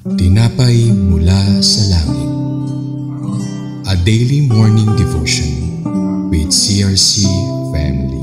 Tinapay mula sa langit. A daily morning devotion with CRC Family.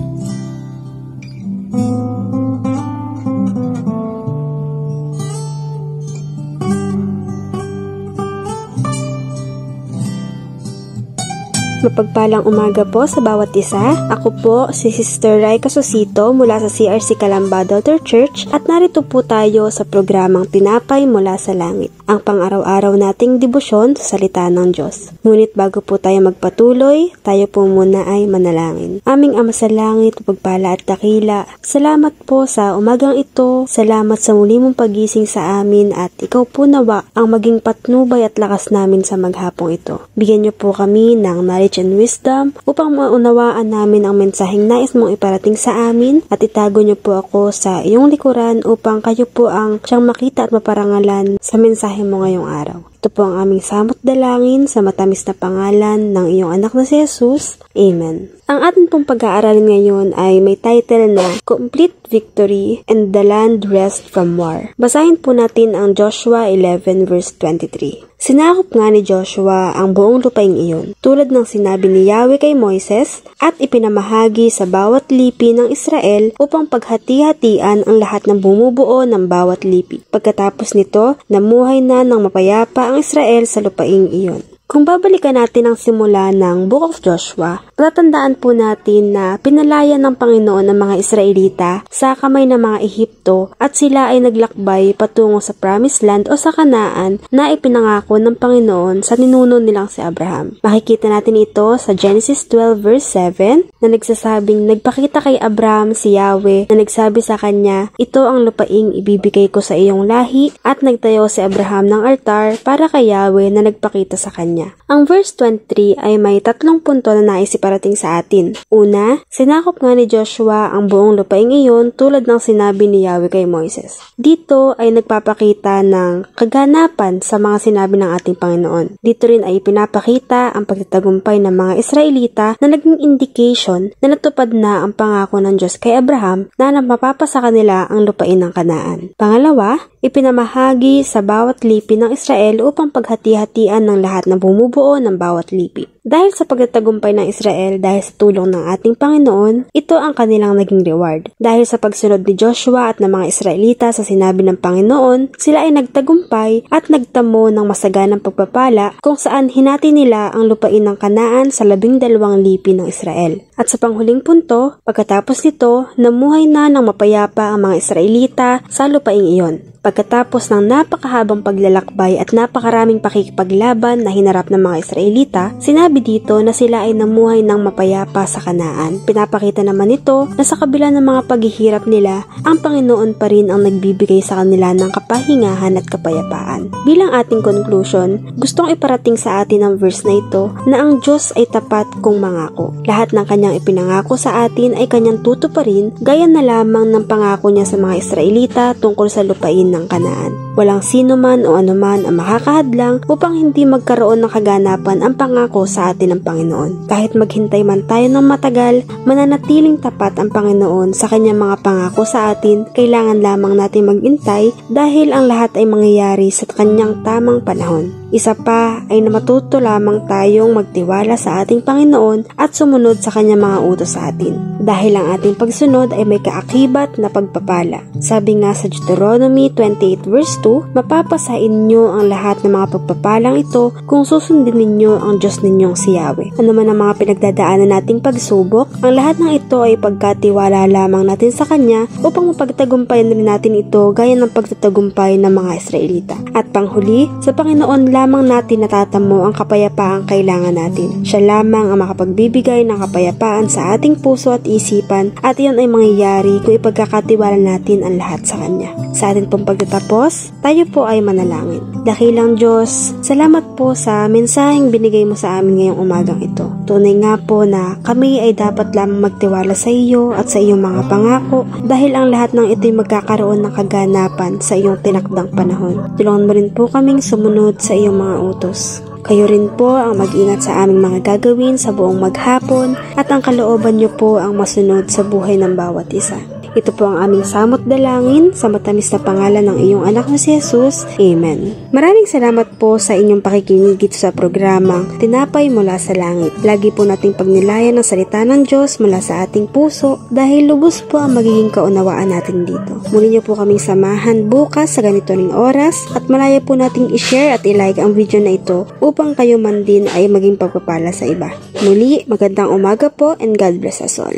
Mapagpalang umaga po sa bawat isa. Ako po si Sister Rai Casusito mula sa CRC Calamba Daughter Church at narito po tayo sa programang Tinapay mula sa Langit, ang pang-araw-araw nating debosyon sa salita ng Diyos. Ngunit bago po tayo magpatuloy, tayo po muna ay manalangin. Aming Ama sa Langit, pagpala at dakila, salamat po sa umagang ito, salamat sa muli mong pagising sa amin at ikaw po nawa ang maging patnubay at lakas namin sa maghapong ito. Bigyan niyo po kami ng knowledge and wisdom upang maunawaan namin ang mensaheng nais mong iparating sa amin at itago niyo po ako sa iyong likuran upang kayo po ang siyang makita at maparangalan sa mensahe mo ngayong araw. Ito po ang aming samot dalangin sa matamis na pangalan ng iyong anak na si Jesus. Amen. Ang atin pong pag-aaralin ngayon ay may title na Complete Victory and the Land Rest from War. Basahin po natin ang Joshua 11 verse 23. Sinakop nga ni Joshua ang buong lupaing iyon, tulad ng sinabi ni Yahweh kay Moises, at ipinamahagi sa bawat lipi ng Israel upang paghati-hatian ang lahat ng bumubuo ng bawat lipi. Pagkatapos nito, namuhay na ng mapayapa ang Israel sa lupaing iyon. Kung babalikan natin ang simula ng Book of Joshua, tatandaan po natin na pinalaya ng Panginoon ang mga Israelita sa kamay ng mga Ehipto at sila ay naglakbay patungo sa Promised Land o sa Kanaan na ipinangako ng Panginoon sa ninuno nilang si Abraham. Makikita natin ito sa Genesis 12 verse 7 na nagsasabing nagpakita kay Abraham si Yahweh na nagsabi sa kanya, ito ang lupaing ibibigay ko sa iyong lahi, at nagtayo si Abraham ng altar para kay Yahweh na nagpakita sa kanya. Ang verse 23 ay may 3 punto na nais iparating sa atin. Una, sinakop nga ni Joshua ang buong lupaing iyon tulad ng sinabi ni Yahweh kay Moises. Dito ay nagpapakita ng kaganapan sa mga sinabi ng ating Panginoon. Dito rin ay pinapakita ang pagtatagumpay ng mga Israelita na naging indication na natupad na ang pangako ng Diyos kay Abraham na mapapasa kanila ang lupain ng Kanaan. Pangalawa, ipinamahagi sa bawat lipi ng Israel upang paghati-hatian ng lahat ng bumubuo ng bawat lipi. Dahil sa pagtatagumpay ng Israel dahil sa tulong ng ating Panginoon, ito ang kanilang naging reward. Dahil sa pagsunod ni Joshua at ng mga Israelita sa sinabi ng Panginoon, sila ay nagtagumpay at nagtamo ng masaganang pagpapala kung saan hinati nila ang lupain ng Kanaan sa 12 lipi ng Israel. At sa panghuling punto, pagkatapos nito, namuhay na ng mapayapa ang mga Israelita sa lupaing iyon. Pagkatapos ng napakahabang paglalakbay at napakaraming pakikipaglaban na hinarap ng mga Israelita, sinabi dito na sila ay namuhay ng mapayapa sa Kanaan. Pinapakita naman ito na sa kabila ng mga paghihirap nila, ang Panginoon pa rin ang nagbibigay sa kanila ng kapahingahan at kapayapaan. Bilang ating conclusion, gustong iparating sa atin ang verse na ito na ang Diyos ay tapat kung mangako. Lahat ng kanyang ipinangako sa atin ay kanyang tutuparin, gaya na lamang ng pangako niya sa mga Israelita tungkol sa lupain ng Kanaan. Walang sino man o anuman ang makakahadlang upang hindi magkaroon ng kaganapan ang pangako sa atin ng Panginoon. Kahit maghintay man tayo ng matagal, mananatiling tapat ang Panginoon sa kanyang mga pangako sa atin. Kailangan lamang natin maghintay dahil ang lahat ay mangyayari sa kanyang tamang panahon. Isa pa ay na matuto lamang tayong magtiwala sa ating Panginoon at sumunod sa kanyang mga utos sa atin. Dahil ang ating pagsunod ay may kaakibat na pagpapala. Sabi nga sa Deuteronomy 28 verse 2, mapapasain ninyo ang lahat ng mga pagpapalang ito kung susundin ninyo ang Diyos ninyong si Yahweh. Ano man ang mga pinagdadaanan nating pagsubok, ang lahat ng ito ay pagkatiwala lamang natin sa Kanya upang mapagtagumpayan rin natin ito gaya ng pagtatagumpay ng mga Israelita. At panghuli, sa Panginoon lamang natin natatamo ang kapayapaang kailangan natin. Siya lamang ang makapagbibigay ng kapayapaan sa ating puso at isipan, at iyon ay mangyayari kung ipagkakatiwala natin ang lahat sa Kanya. Sa atin pong pagtatapos, tayo po ay manalangin. Dakilang Diyos, salamat po sa mensaheng binigay mo sa amin ngayong umagang ito. Tunay nga po na kami ay dapat lamang magtiwala sa iyo at sa iyong mga pangako dahil ang lahat ng ito'y magkakaroon ng kaganapan sa iyong tinakdang panahon. Tulungan mo rin po kaming sumunod sa iyong mga utos. Kayo rin po ang mag-ingat sa aming mga gagawin sa buong maghapon at ang kalooban niyo po ang masunod sa buhay ng bawat isa. Ito po ang aming samot dalangin sa matamis na pangalan ng iyong anak na si Jesus. Amen. Maraming salamat po sa inyong pakikinig dito sa programang Tinapay Mula sa Langit. Lagi po nating pagnilayan ang salita ng Diyos mula sa ating puso dahil lubos po ang magiging kaunawaan natin dito. Muli niyo po kaming samahan bukas sa ganito ring oras at malaya po nating i-share at i-like ang video na ito upang kayo man din ay maging pagpapala sa iba. Muli, magandang umaga po and God bless us all.